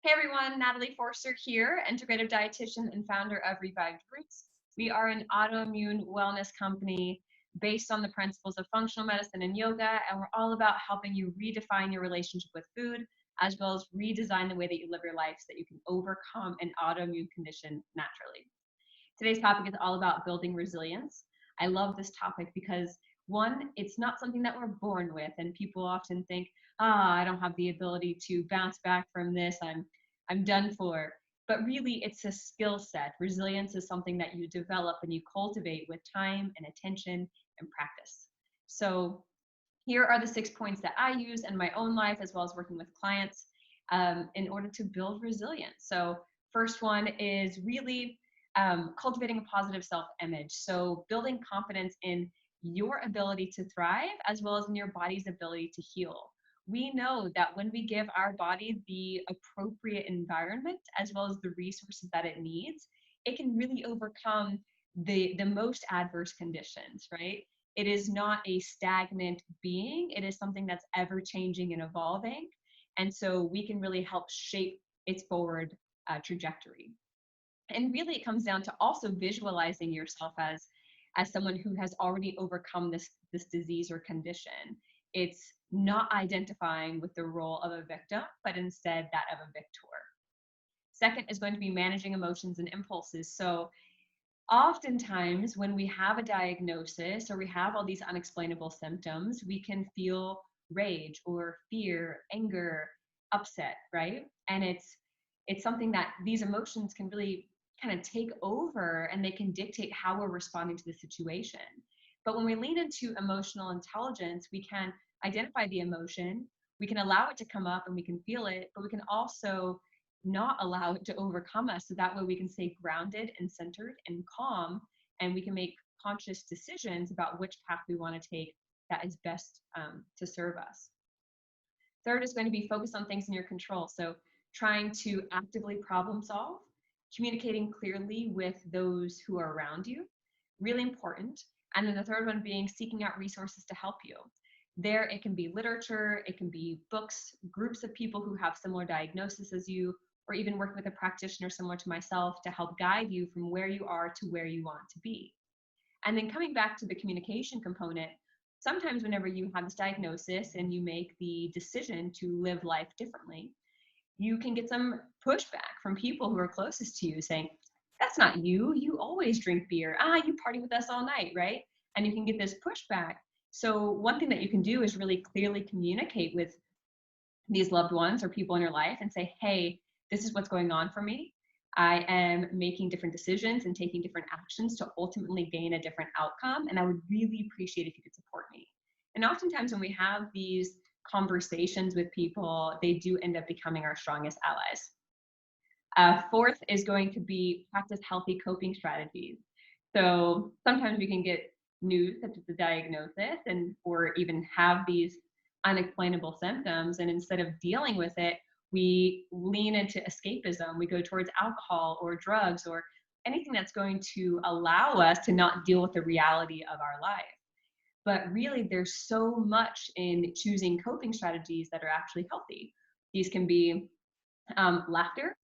Hey everyone, Natalie Forster here, integrative dietitian and founder of Revived Roots. We are an autoimmune wellness company based on the principles of functional medicine and yoga, and we're all about helping you redefine your relationship with food, as well as redesign the way that you live your life so that you can overcome an autoimmune condition naturally. Today's topic is all about building resilience. I love this topic because one, it's not something that we're born with, and people often think, I don't have the ability to bounce back from this. I'm done for. But really, it's a skill set. Resilience is something that you develop and you cultivate with time and attention and practice. So here are the 6 points that I use in my own life as well as working with clients in order to build resilience. So first one is really cultivating a positive self-image. So building confidence in your ability to thrive as well as in your body's ability to heal. We know that when we give our body the appropriate environment as well as the resources that it needs, it can really overcome the most adverse conditions, right? It is not a stagnant being. It is something that's ever changing and evolving. And so we can really help shape its forward trajectory. And really it comes down to also visualizing yourself as someone who has already overcome this disease or condition. It's not identifying with the role of a victim, but instead that of a victor. Second is going to be managing emotions and impulses. So oftentimes when we have a diagnosis or we have all these unexplainable symptoms, we can feel rage or fear, anger, upset, right? And it's something that these emotions can really kind of take over, and they can dictate how we're responding to the situation. But when we lean into emotional intelligence, we can identify the emotion, we can allow it to come up and we can feel it, but we can also not allow it to overcome us. So that way we can stay grounded and centered and calm, and we can make conscious decisions about which path we want to take that is best to serve us. Third is going to be focused on things in your control. So trying to actively problem solve, communicating clearly with those who are around you, really important. And then the third one being seeking out resources to help you. There, it can be literature, it can be books, groups of people who have similar diagnosis as you, or even working with a practitioner similar to myself to help guide you from where you are to where you want to be. And then coming back to the communication component, sometimes whenever you have this diagnosis and you make the decision to live life differently, you can get some pushback from people who are closest to you saying, that's not you, you always drink beer. You party with us all night, right? And you can get this pushback. So one thing that you can do is really clearly communicate with these loved ones or people in your life and say, hey, this is what's going on for me. I am making different decisions and taking different actions to ultimately gain a different outcome. And I would really appreciate if you could support me. And oftentimes when we have these conversations with people, they do end up becoming our strongest allies. Fourth is going to be practice healthy coping strategies. So sometimes we can get news such as the diagnosis or even have these unexplainable symptoms, and instead of dealing with it, we lean into escapism. We go towards alcohol or drugs or anything that's going to allow us to not deal with the reality of our life. But really, there's so much in choosing coping strategies that are actually healthy. These can be laughter,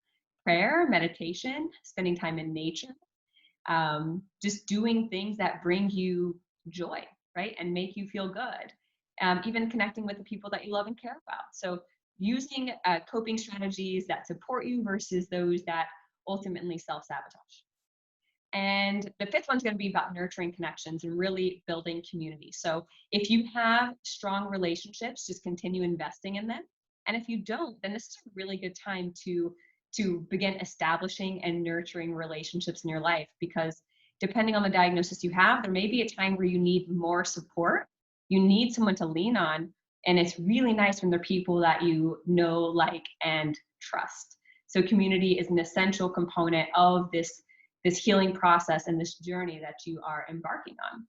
prayer, meditation, spending time in nature, just doing things that bring you joy, right? And make you feel good. Even connecting with the people that you love and care about. So using coping strategies that support you versus those that ultimately self-sabotage. And the fifth one's going to be about nurturing connections and really building community. So if you have strong relationships, just continue investing in them. And if you don't, then this is a really good time to begin establishing and nurturing relationships in your life, because depending on the diagnosis you have, there may be a time where you need more support. You need someone to lean on. And it's really nice when they're people that you know, like, and trust. So community is an essential component of this healing process and this journey that you are embarking on.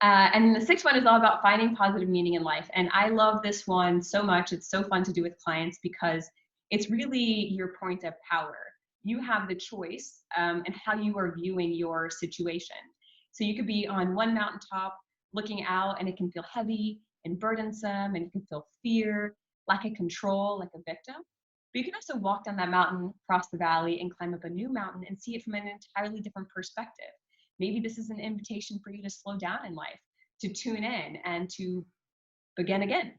And the sixth one is all about finding positive meaning in life. And I love this one so much. It's so fun to do with clients because it's really your point of power. You have the choice in how you are viewing your situation. So you could be on one mountaintop looking out, and it can feel heavy and burdensome, and you can feel fear, lack of control, like a victim. But you can also walk down that mountain, cross the valley, and climb up a new mountain and see it from an entirely different perspective. Maybe this is an invitation for you to slow down in life, to tune in, and to begin again.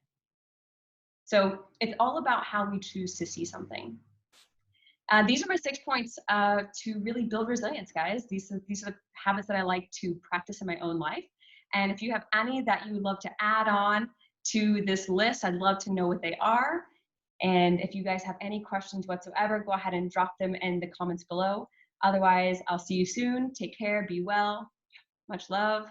So it's all about how we choose to see something. These are my 6 points to really build resilience, guys. These are the habits that I like to practice in my own life. And if you have any that you would love to add on to this list, I'd love to know what they are. And if you guys have any questions whatsoever, go ahead and drop them in the comments below. Otherwise, I'll see you soon. Take care. Be well. Much love.